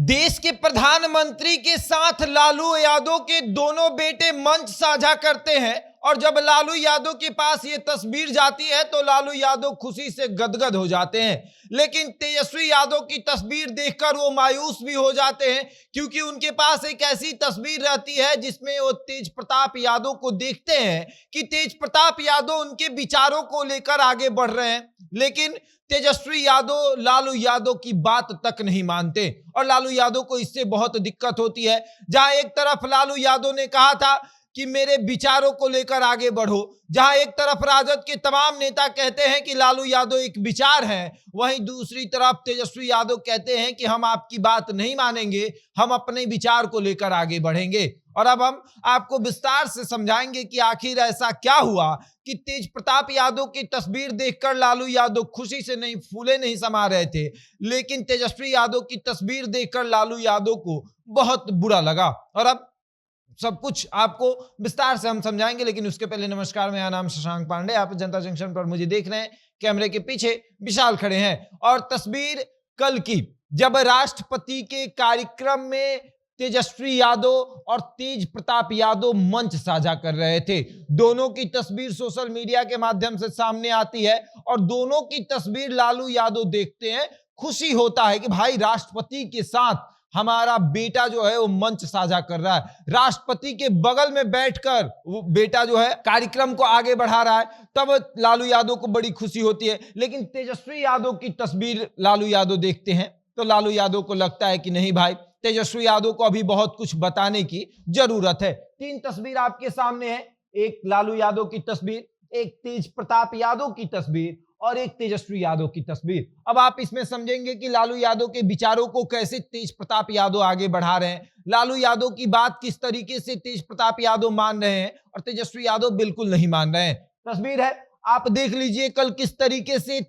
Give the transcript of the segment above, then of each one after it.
देश के प्रधानमंत्री के साथ लालू यादव के दोनों बेटे मंच साझा करते हैं और जब लालू यादव के पास ये तस्वीर जाती है तो लालू यादव खुशी से गदगद हो जाते हैं। लेकिन तेजस्वी यादव की तस्वीर देखकर वो मायूस भी हो जाते हैं, क्योंकि उनके पास एक ऐसी तस्वीर रहती है जिसमें वो तेज प्रताप यादव को देखते हैं कि तेज प्रताप यादव उनके विचारों को लेकर आगे बढ़ रहे हैं। लेकिन तेजस्वी यादव लालू यादव की बात तक नहीं मानते और लालू यादव को इससे बहुत दिक्कत होती है। जहां एक तरफ लालू यादव ने कहा था कि मेरे विचारों को लेकर आगे बढ़ो, जहां एक तरफ राजद के तमाम नेता कहते हैं कि लालू यादव एक विचार है, वहीं दूसरी तरफ तेजस्वी यादव कहते हैं कि हम आपकी बात नहीं मानेंगे, हम अपने विचार को लेकर आगे बढ़ेंगे। और अब हम आपको विस्तार से समझाएंगे कि आखिर ऐसा क्या हुआ कि तेज प्रताप यादव की तस्वीर देखकर लालू यादव खुशी से नहीं फूले नहीं समा रहे थे, लेकिन तेजस्वी यादव की तस्वीर देखकर लालू यादव को बहुत बुरा लगा। और अब सब कुछ आपको विस्तार से हम समझाएंगे, लेकिन उसके पहले नमस्कार, मेरा नाम शशांक पांडे, आप जनता जंक्शन पर मुझे देख रहे हैं। कैमरे के पीछे विशाल खड़े हैं और तस्वीर कल की, जब राष्ट्रपति के कार्यक्रम में तेजस्वी यादव और तेज प्रताप यादव मंच साझा कर रहे थे। दोनों की तस्वीर सोशल मीडिया के माध्यम से सामने आती है और दोनों की तस्वीर लालू यादव देखते हैं। खुशी होता है कि भाई राष्ट्रपति के साथ हमारा बेटा जो है वो मंच साझा कर रहा है, राष्ट्रपति के बगल में बैठकर वो बेटा जो है कार्यक्रम को आगे बढ़ा रहा है, तब लालू यादव को बड़ी खुशी होती है। लेकिन तेजस्वी यादव की तस्वीर लालू यादव देखते हैं तो लालू यादव को लगता है कि नहीं भाई, तेजस्वी यादव को अभी बहुत कुछ बताने की जरूरत है। तीन तस्वीर आपके सामने है, एक लालू यादव की तस्वीर, एक तेज प्रताप यादव की तस्वीर और एक तेजस्वी यादव की तस्वीर। अब आप इसमें समझेंगे कि लालू यादव के विचारों को कैसे तेज प्रताप यादव आगे बढ़ा रहे हैं, लालू यादव की बात किस तरीके से तेज प्रताप यादव मान रहे हैं और तेजस्वी यादव बिल्कुल नहीं मान रहे हैं। तस्वीर है, आप देख लीजिए कल किस तरीके से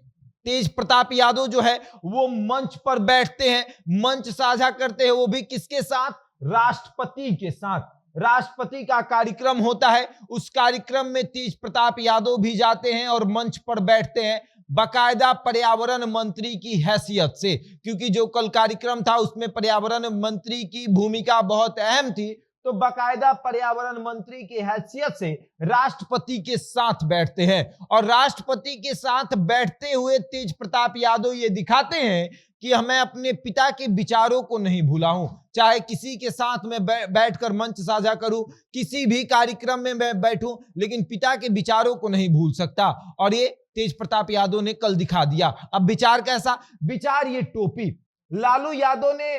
तेज प्रताप यादव जो है वो मंच पर बैठते हैं, मंच साझा करते हैं, वो भी किसके साथ? राष्ट्रपति के साथ। राष्ट्रपति का कार्यक्रम होता है, उस कार्यक्रम में तेज प्रताप यादव भी जाते हैं और मंच पर बैठते हैं, बाकायदा पर्यावरण मंत्री की हैसियत से, क्योंकि जो कल कार्यक्रम था उसमें पर्यावरण मंत्री की भूमिका बहुत अहम थी, तो बाकायदा पर्यावरण मंत्री की हैसियत से राष्ट्रपति के साथ बैठते हैं। और राष्ट्रपति के साथ बैठते हुए तेज प्रताप यादव ये दिखाते हैं कि मैं अपने पिता के विचारों को नहीं भूला हूं, चाहे किसी के साथ मैं बैठकर मंच साझा करूं, किसी भी कार्यक्रम में मैं बैठूं, लेकिन पिता के विचारों को नहीं भूल सकता। और ये तेज प्रताप यादव ने कल दिखा दिया। अब विचार कैसा? विचार ये टोपी। लालू यादव ने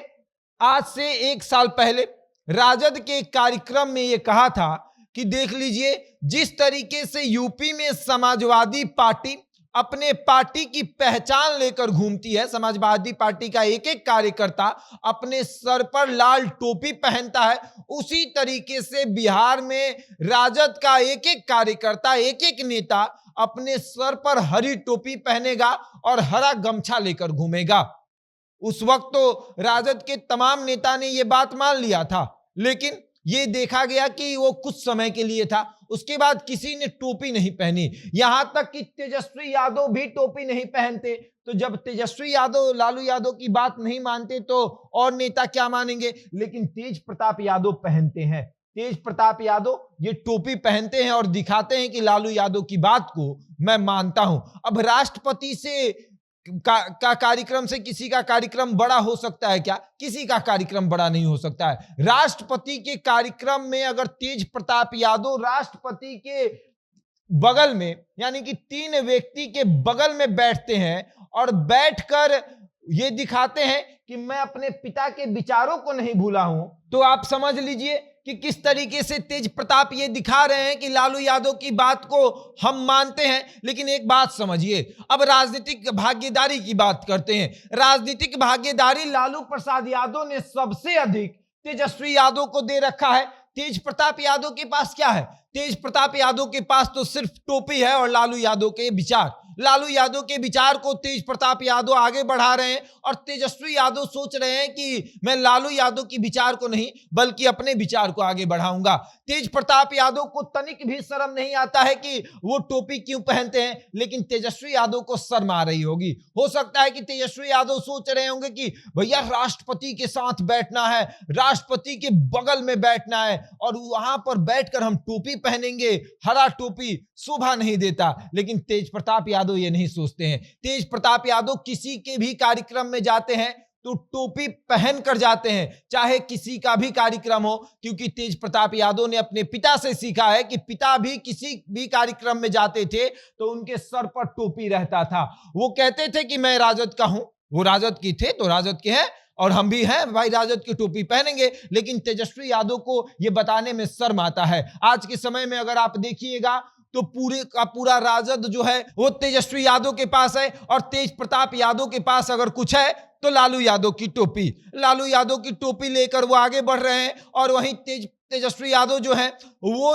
आज से 1 साल पहले राजद के कार्यक्रम में यह कहा था कि देख लीजिए, जिस तरीके से यूपी में समाजवादी पार्टी अपने पार्टी की पहचान लेकर घूमती है, समाजवादी पार्टी का एक एक कार्यकर्ता अपने सर पर लाल टोपी पहनता है, उसी तरीके से बिहार में राजद का एक एक कार्यकर्ता, एक एक नेता अपने सर पर हरी टोपी पहनेगा और हरा गमछा लेकर घूमेगा। उस वक्त तो राजद के तमाम नेता ने यह बात मान लिया था, लेकिन यह देखा गया कि वो कुछ समय के लिए था, उसके बाद किसी ने टोपी नहीं पहनी, यहां तक कि तेजस्वी यादव भी टोपी नहीं पहनते। तो जब तेजस्वी यादव लालू यादव की बात नहीं मानते तो और नेता क्या मानेंगे? लेकिन तेज प्रताप यादव पहनते हैं, तेज प्रताप यादव ये टोपी पहनते हैं और दिखाते हैं कि लालू यादव की बात को मैं मानता हूं। अब राष्ट्रपति से का कार्यक्रम से किसी का कार्यक्रम बड़ा हो सकता है क्या? किसी का कार्यक्रम बड़ा नहीं हो सकता है। राष्ट्रपति के कार्यक्रम में अगर तेज प्रताप यादव राष्ट्रपति के बगल में, यानी कि 3 व्यक्ति के बगल में बैठते हैं और बैठकर ये दिखाते हैं कि मैं अपने पिता के विचारों को नहीं भूला हूं, तो आप समझ लीजिए कि किस तरीके से तेज प्रताप ये दिखा रहे हैं कि लालू यादव की बात को हम मानते हैं। लेकिन एक बात समझिए, अब राजनीतिक भागीदारी की बात करते हैं। राजनीतिक भागीदारी लालू प्रसाद यादव ने सबसे अधिक तेजस्वी यादव को दे रखा है। तेज प्रताप यादव के पास क्या है? तेज प्रताप यादव के पास तो सिर्फ टोपी है और लालू यादव के विचार। लालू यादव के विचार को तेज प्रताप यादव आगे बढ़ा रहे हैं और तेजस्वी यादव सोच रहे हैं कि मैं लालू यादव की विचार को नहीं बल्कि अपने विचार को आगे बढ़ाऊंगा। तेज प्रताप यादव को तनिक भी शर्म नहीं आता है कि वो टोपी क्यों पहनते हैं, लेकिन तेजस्वी यादव को शर्म आ रही होगी। हो सकता है कि तेजस्वी यादव सोच रहे होंगे कि भैया राष्ट्रपति के साथ बैठना है, राष्ट्रपति के बगल में बैठना है और वहां पर बैठकर हम टोपी पहनेंगे, हरा टोपी शोभा नहीं देता। लेकिन तेज प्रताप यादव ये नहीं सोचते हैं। तेज प्रताप यादव किसी के भी कार्यक्रम में जाते हैं तो टोपी पहन कर जाते हैं, चाहे किसी का भी कार्यक्रम हो, क्योंकि तेज प्रताप यादव ने अपने पिता से सीखा है कि पिता भी किसी भी कार्यक्रम में जाते थे तो उनके सर पर टोपी रहता था। वो कहते थे कि मैं राजद का हूं, वो राजद की थे तो राजद के हैं और हम भी हैं भाई, राजद की टोपी पहनेंगे। लेकिन तेजस्वी यादव को यह बताने में शर्म आता है। आज के समय में अगर आप देखिएगा तो पूरे का पूरा राजद जो है वो तेजस्वी यादव के पास है और तेज प्रताप यादव के पास अगर कुछ है तो लालू यादव की टोपी। लालू यादव की टोपी लेकर वो आगे बढ़ रहे हैं और वहीं तेजस्वी यादव जो है वो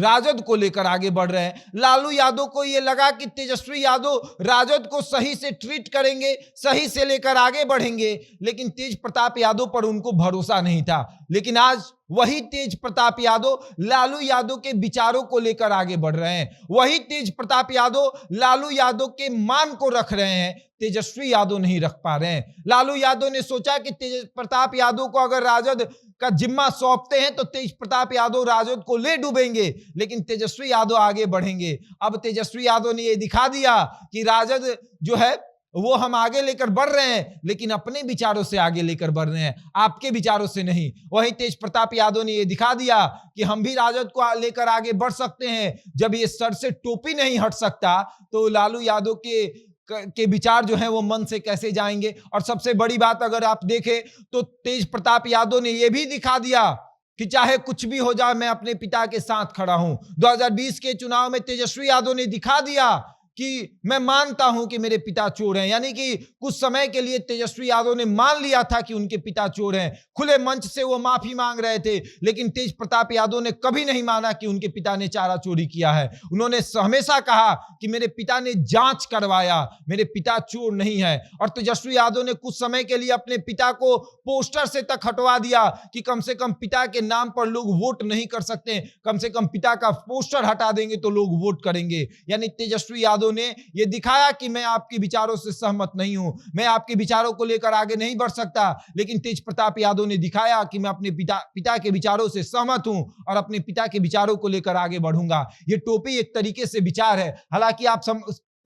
राजद को लेकर आगे बढ़ रहे हैं। लालू यादव को ये लगा कि तेजस्वी यादव राजद को सही से ट्रीट करेंगे, सही से लेकर आगे बढ़ेंगे, लेकिन तेज प्रताप यादव पर उनको भरोसा नहीं था। लेकिन आज वही तेज प्रताप यादव लालू यादव के विचारों को लेकर आगे बढ़ रहे हैं। वही तेज प्रताप यादव लालू यादव के मान को रख रहे हैं, तेजस्वी यादव नहीं रख पा रहे हैं। लालू यादव ने सोचा कि तेज प्रताप यादव को अगर राजद का जिम्मा सौंपते हैं तो तेज प्रताप यादव राजद को ले डूबेंगे, लेकिन तेजस्वी यादव आगे बढ़ेंगे। अब तेजस्वी यादव ने यह दिखा दिया कि राजद जो है वो हम आगे लेकर बढ़ रहे हैं, लेकिन अपने विचारों से आगे लेकर बढ़ रहे हैं, आपके विचारों से नहीं। वहीं तेज प्रताप यादव ने यह दिखा दिया कि हम भी राजद को लेकर आगे बढ़ सकते हैं। जब ये सर से टोपी नहीं हट सकता तो लालू यादव के विचार जो है वो मन से कैसे जाएंगे। और सबसे बड़ी बात अगर आप देखें तो तेज प्रताप यादव ने यह भी दिखा दिया कि चाहे कुछ भी हो जाए मैं अपने पिता के साथ खड़ा हूं। 2020 के चुनाव में तेजस्वी यादव ने दिखा दिया कि मैं मानता हूं कि मेरे पिता चोर हैं, यानी कि कुछ समय के लिए तेजस्वी यादव ने मान लिया था कि उनके पिता चोर हैं। खुले मंच से वो माफी मांग रहे थे, लेकिन तेज प्रताप यादव ने कभी नहीं माना कि उनके पिता ने चारा चोरी किया है। उन्होंने हमेशा कहा कि मेरे पिता ने जांच करवाया, मेरे पिता चोर नहीं है। और तेजस्वी यादव ने कुछ समय के लिए अपने पिता को पोस्टर से तक हटवा दिया कि कम से कम पिता के नाम पर लोग वोट नहीं कर सकते, कम से कम पिता का पोस्टर हटा देंगे तो लोग वोट करेंगे। यानी तेजस्वी यादव ने यह दिखाया कि मैं आपके विचारों से सहमत नहीं हूं, मैं आपके विचारों को लेकर आगे नहीं बढ़ सकता। लेकिन तेज प्रताप यादव ने दिखाया कि मैं अपने पिता के विचारों से सहमत हूं और अपने पिता के विचारों को लेकर आगे बढ़ूंगा। यह टोपी एक तरीके से विचार है। हालांकि आप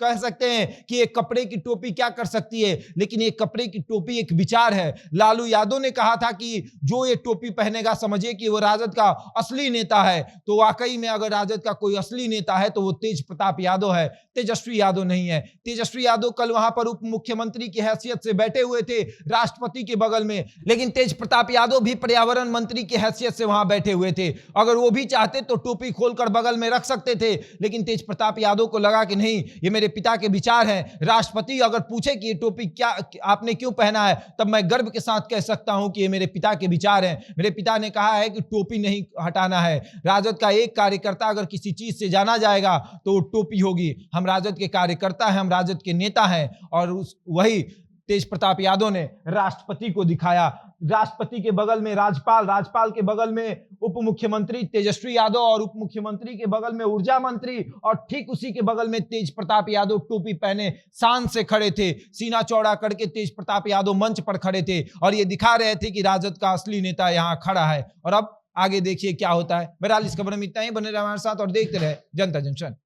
कह सकते हैं कि एक कपड़े की टोपी क्या कर सकती है, लेकिन एक कपड़े की टोपी एक विचार है। लालू यादव ने कहा था कि जो ये टोपी पहनेगा समझिए कि वो राजद का असली नेता है। तो वाकई में अगर राजद का कोई असली नेता है तो वो तेज प्रताप यादव है, तेजस्वी यादव नहीं है। तेजस्वी यादव कल वहां पर उप मुख्यमंत्री की हैसियत से बैठे हुए थे राष्ट्रपति के बगल में, लेकिन तेज प्रताप यादव भी पर्यावरण मंत्री की हैसियत से वहां बैठे हुए थे। अगर वो भी चाहते तो टोपी खोलकर बगल में रख सकते थे, लेकिन तेज प्रताप यादव को लगा कि नहीं, ये मेरे पिता के विचार हैं। राष्ट्रपति अगर पूछे कि ये टोपी क्या आपने क्यों पहना है, तब मैं गर्व के साथ कह सकता हूं कि ये मेरे पिता के विचार हैं। मेरे पिता ने कहा है कि टोपी नहीं हटाना है। राजद का एक कार्यकर्ता अगर किसी चीज से जाना जाएगा तो वो टोपी होगी। हम राजद के कार्यकर्ता हैं, हम राजद के नेता हैं। और वही तेज प्रताप यादव ने राष्ट्रपति को दिखाया। राष्ट्रपति के बगल में राज्यपाल, राज्यपाल के बगल में उप मुख्यमंत्री तेजस्वी यादव और उप मुख्यमंत्री के बगल में ऊर्जा मंत्री, और ठीक उसी के बगल में तेज प्रताप यादव टोपी पहने शान से खड़े थे। सीना चौड़ा करके तेज प्रताप यादव मंच पर खड़े थे और ये दिखा रहे थे कि राजद का असली नेता यहां खड़ा है। और अब आगे देखिए क्या होता है। बहरहाल इस खबर में इतना ही। बने रहे हमारे साथ और देखते रहे जनता जंक्शन।